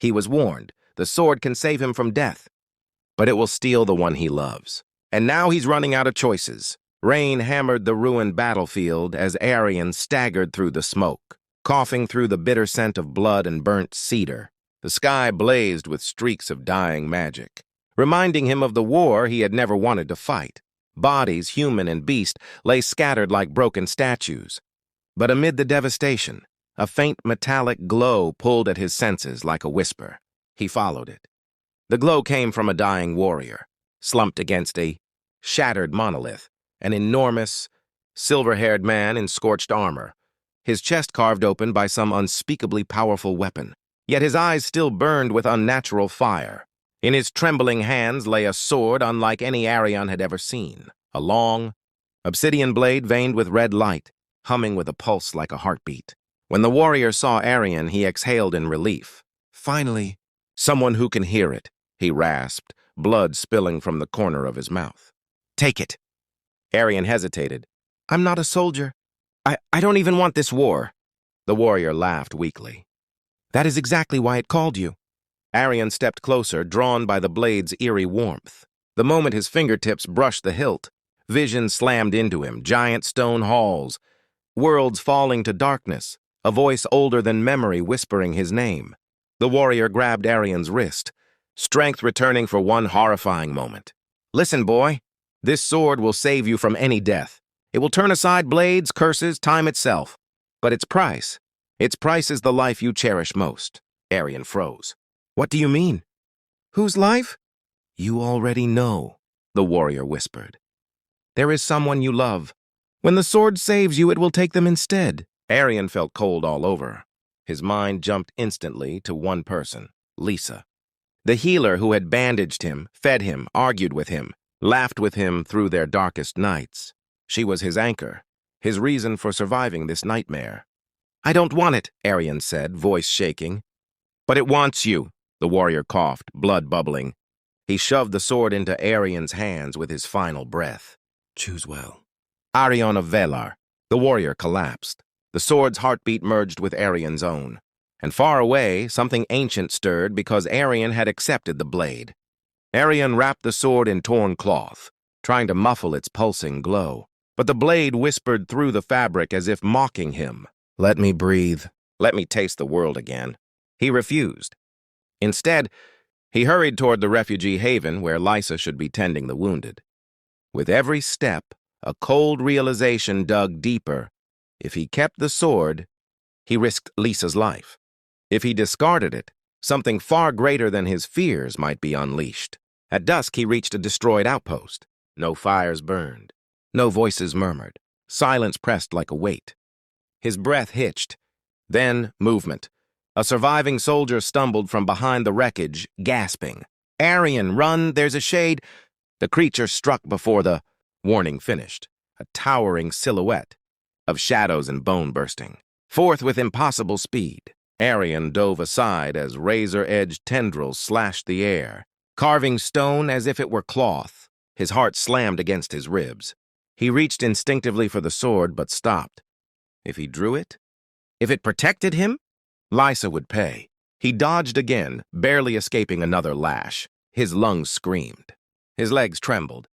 He was warned. The sword can save him from death, but it will steal the one he loves. And now he's running out of choices. Rain hammered the ruined battlefield as Arian staggered through the smoke, coughing through the bitter scent of blood and burnt cedar. The sky blazed with streaks of dying magic, reminding him of the war he had never wanted to fight. Bodies, human and beast, lay scattered like broken statues. But amid the devastation, a faint metallic glow pulled at his senses like a whisper. He followed it. The glow came from a dying warrior, slumped against a shattered monolith, an enormous, silver-haired man in scorched armor, his chest carved open by some unspeakably powerful weapon. Yet his eyes still burned with unnatural fire. In his trembling hands lay a sword unlike any Arian had ever seen, a long, obsidian blade veined with red light, humming with a pulse like a heartbeat. When the warrior saw Arian, he exhaled in relief. Finally, someone who can hear it, he rasped, blood spilling from the corner of his mouth. Take it. Arian hesitated. I'm not a soldier. I don't even want this war. The warrior laughed weakly. That is exactly why it called you. Arian stepped closer, drawn by the blade's eerie warmth. The moment his fingertips brushed the hilt, vision slammed into him, giant stone halls, worlds falling to darkness, a voice older than memory whispering his name. The warrior grabbed Arian's wrist, strength returning for one horrifying moment. Listen, boy, this sword will save you from any death. It will turn aside blades, curses, time itself. But its price is the life you cherish most. Arian froze. What do you mean? Whose life? You already know, the warrior whispered. There is someone you love. When the sword saves you, it will take them instead. Arian felt cold all over. His mind jumped instantly to one person, Lisa. The healer who had bandaged him, fed him, argued with him, laughed with him through their darkest nights. She was his anchor, his reason for surviving this nightmare. I don't want it, Arian said, voice shaking. But it wants you, the warrior coughed, blood bubbling. He shoved the sword into Arian's hands with his final breath. Choose well. Arian of Velar. The warrior collapsed. The sword's heartbeat merged with Arian's own. And far away, something ancient stirred because Arian had accepted the blade. Arian wrapped the sword in torn cloth, trying to muffle its pulsing glow. But the blade whispered through the fabric as if mocking him. Let me breathe. Let me taste the world again. He refused. Instead, he hurried toward the refugee haven where Lysa should be tending the wounded. With every step, a cold realization dug deeper. If he kept the sword, he risked Lisa's life. If he discarded it, something far greater than his fears might be unleashed. At dusk, he reached a destroyed outpost. No fires burned. No voices murmured. Silence pressed like a weight. His breath hitched. Then, movement. A surviving soldier stumbled from behind the wreckage, gasping. Arian, run, there's a shade. The creature struck before the warning finished, a towering silhouette of shadows and bone bursting. Forth with impossible speed, Arian dove aside as razor-edged tendrils slashed the air, carving stone as if it were cloth. His heart slammed against his ribs. He reached instinctively for the sword, but stopped. If he drew it? If it protected him? Lysa would pay. He dodged again, barely escaping another lash. His lungs screamed. His legs trembled.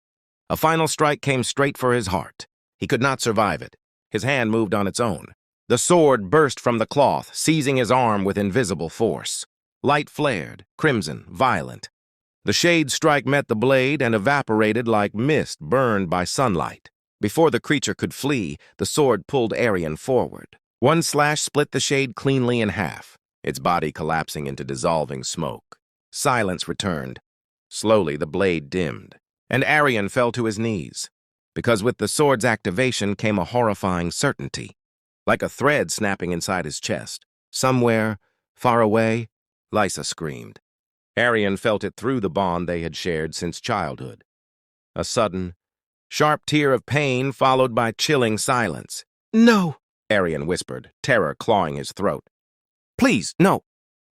A final strike came straight for his heart. He could not survive it. His hand moved on its own. The sword burst from the cloth, seizing his arm with invisible force. Light flared, crimson, violent. The shade strike met the blade and evaporated like mist burned by sunlight. Before the creature could flee, the sword pulled Arian forward. One slash split the shade cleanly in half, its body collapsing into dissolving smoke. Silence returned. Slowly, the blade dimmed, and Arian fell to his knees, because with the sword's activation came a horrifying certainty, like a thread snapping inside his chest. Somewhere, far away, Lysa screamed. Arian felt it through the bond they had shared since childhood. A sudden, sharp tear of pain followed by chilling silence. No, Arian whispered, terror clawing his throat. Please, no.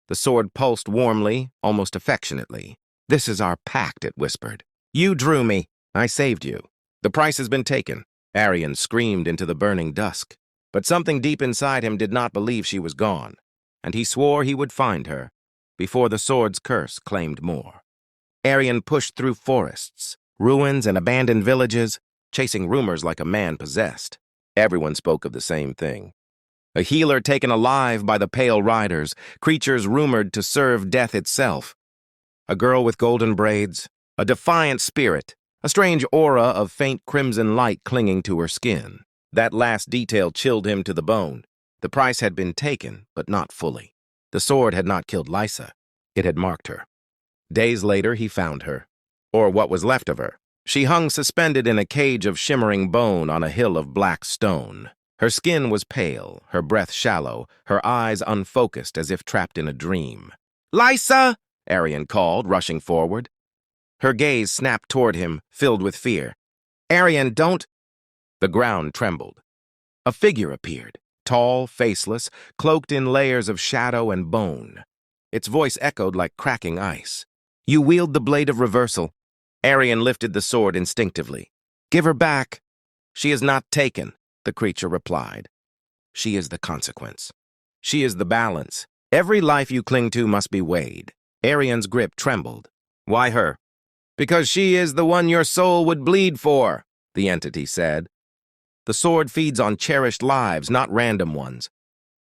The sword pulsed warmly, almost affectionately. This is our pact, it whispered. You drew me. I saved you. The price has been taken. Arian screamed into the burning dusk. But something deep inside him did not believe she was gone, and he swore he would find her. before the sword's curse claimed more. Arian pushed through forests, ruins, and abandoned villages, chasing rumors like a man possessed. Everyone spoke of the same thing. A healer taken alive by the Pale Riders, creatures rumored to serve death itself. A girl with golden braids, a defiant spirit, a strange aura of faint crimson light clinging to her skin. That last detail chilled him to the bone. The price had been taken, but not fully. The sword had not killed Lysa. It had marked her. Days later, he found her, or what was left of her. She hung suspended in a cage of shimmering bone on a hill of black stone. Her skin was pale, her breath shallow, her eyes unfocused as if trapped in a dream. "Lysa!" Arian called, rushing forward. Her gaze snapped toward him, filled with fear. "Arian, don't—" The ground trembled. A figure appeared, tall, faceless, cloaked in layers of shadow and bone. Its voice echoed like cracking ice. "You wield the blade of reversal." Arian lifted the sword instinctively. "Give her back." "She is not taken," the creature replied. "She is the consequence. She is the balance. Every life you cling to must be weighed." Arian's grip trembled. "Why her?" "Because she is the one your soul would bleed for," the entity said. "The sword feeds on cherished lives, not random ones.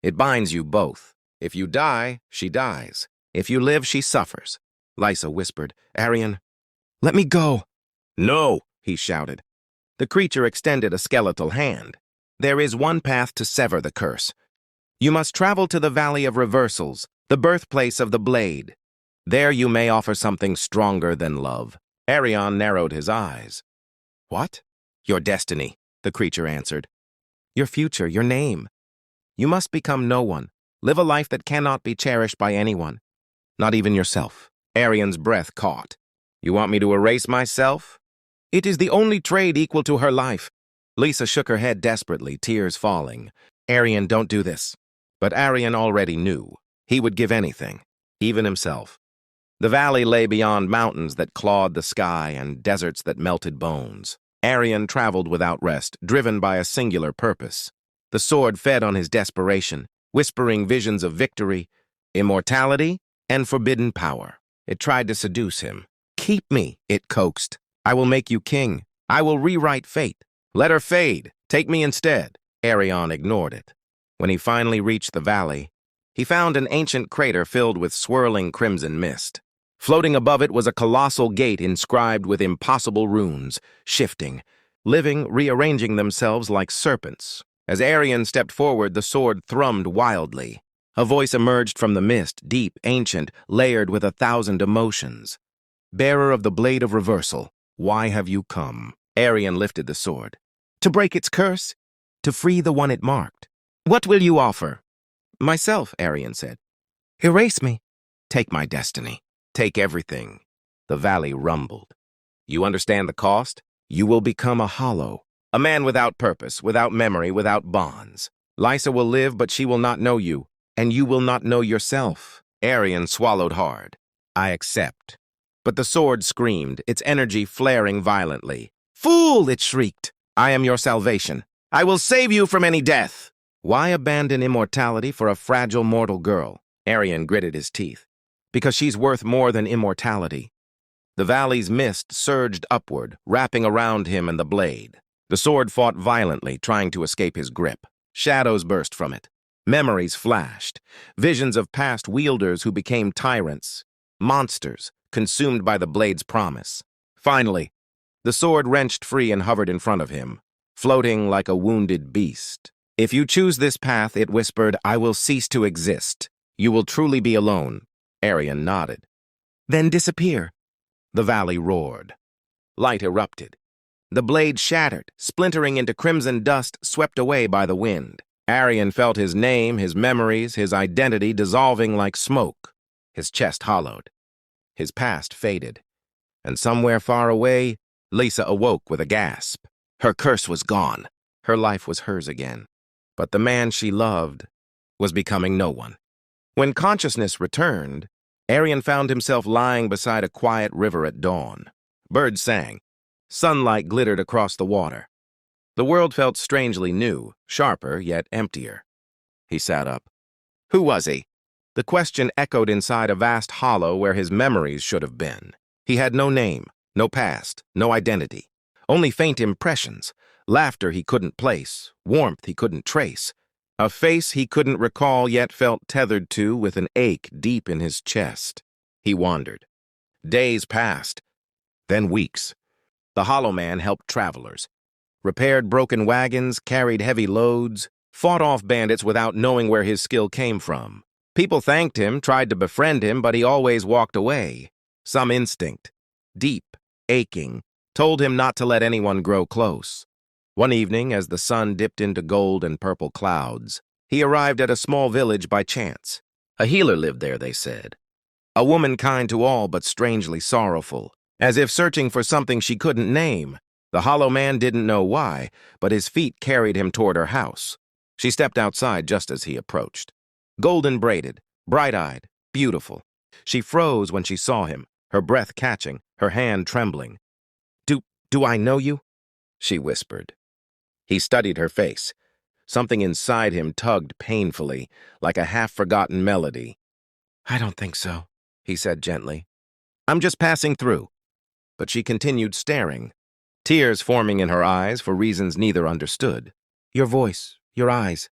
It binds you both. If you die, she dies. If you live, she suffers." Lysa whispered, "Arian, let me go." "No," he shouted. The creature extended a skeletal hand. "There is one path to sever the curse. You must travel to the Valley of Reversals, the birthplace of the blade. There you may offer something stronger than love." Arian narrowed his eyes. "What?" "Your destiny," the creature answered. "Your future, your name. You must become no one, live a life that cannot be cherished by anyone, not even yourself." Arian's breath caught. "You want me to erase myself?" "It is the only trade equal to her life." Lysa shook her head desperately, tears falling. "Arian, don't do this." But Arian already knew. He would give anything, even himself. The valley lay beyond mountains that clawed the sky and deserts that melted bones. Arian traveled without rest, driven by a singular purpose. The sword fed on his desperation, whispering visions of victory, immortality, and forbidden power. It tried to seduce him. "Keep me," it coaxed. "I will make you king. I will rewrite fate. Let her fade. Take me instead." Arian ignored it. When he finally reached the valley, he found an ancient crater filled with swirling crimson mist. Floating above it was a colossal gate inscribed with impossible runes, shifting, living, rearranging themselves like serpents. As Arian stepped forward, the sword thrummed wildly. A voice emerged from the mist, deep, ancient, layered with 1,000 emotions. "Bearer of the blade of reversal, why have you come?" Arian lifted the sword. "To break its curse, to free the one it marked." "What will you offer?" "Myself," Arian said. "Erase me." "Take my destiny. Take everything." The valley rumbled. "You understand the cost? You will become a hollow, a man without purpose, without memory, without bonds. Lysa will live, but she will not know you, and you will not know yourself." Arian swallowed hard. "I accept." But the sword screamed, its energy flaring violently. "Fool!" it shrieked. "I am your salvation. I will save you from any death." "Why abandon immortality for a fragile mortal girl?" Arian gritted his teeth. "Because she's worth more than immortality." The valley's mist surged upward, wrapping around him and the blade. The sword fought violently, trying to escape his grip. Shadows burst from it. Memories flashed. Visions of past wielders who became tyrants. Monsters, consumed by the blade's promise. Finally, the sword wrenched free and hovered in front of him, floating like a wounded beast. "If you choose this path," it whispered, "I will cease to exist. You will truly be alone." Arian nodded. "Then disappear." The valley roared. Light erupted. The blade shattered, splintering into crimson dust swept away by the wind. Arian felt his name, his memories, his identity dissolving like smoke. His chest hollowed. His past faded. And somewhere far away, Lysa awoke with a gasp. Her curse was gone. Her life was hers again. But the man she loved was becoming no one. When consciousness returned, Arian found himself lying beside a quiet river at dawn. Birds sang. Sunlight glittered across the water. The world felt strangely new, sharper yet emptier. He sat up. Who was he? The question echoed inside a vast hollow where his memories should have been. He had no name, no past, no identity. Only faint impressions, laughter he couldn't place, warmth he couldn't trace, a face he couldn't recall yet felt tethered to with an ache deep in his chest. He wandered. Days passed, then weeks. The Hollow Man helped travelers, repaired broken wagons, carried heavy loads, fought off bandits without knowing where his skill came from. People thanked him, tried to befriend him, but he always walked away. Some instinct, deep, aching, told him not to let anyone grow close. One evening, as the sun dipped into gold and purple clouds, he arrived at a small village by chance. A healer lived there, they said. A woman kind to all but strangely sorrowful, as if searching for something she couldn't name. The Hollow Man didn't know why, but his feet carried him toward her house. She stepped outside just as he approached. Golden braided, bright-eyed, beautiful. She froze when she saw him, her breath catching, her hand trembling. Do I know you?" she whispered. He studied her face. Something inside him tugged painfully, like a half-forgotten melody. "I don't think so," he said gently. "I'm just passing through." But she continued staring, tears forming in her eyes for reasons neither understood. "Your voice, your eyes,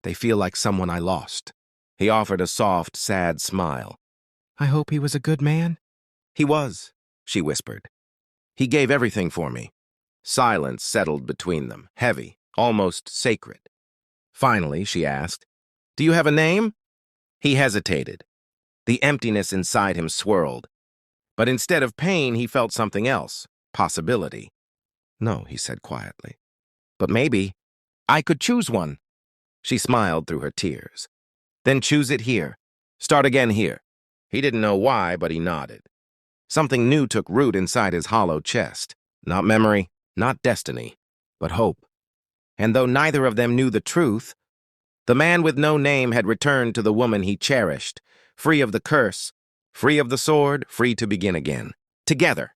they feel like someone I lost." He offered a soft, sad smile. "I hope he was a good man." "He was," she whispered. "He gave everything for me." Silence settled between them, heavy, almost sacred. Finally, she asked, "Do you have a name?" He hesitated. The emptiness inside him swirled. But instead of pain, he felt something else, possibility. "No," he said quietly. "But maybe I could choose one." She smiled through her tears. "Then choose it here. Start again here." He didn't know why, but he nodded. Something new took root inside his hollow chest. Not memory, not destiny, but hope. And though neither of them knew the truth, the man with no name had returned to the woman he cherished, free of the curse, free of the sword, free to begin again. Together.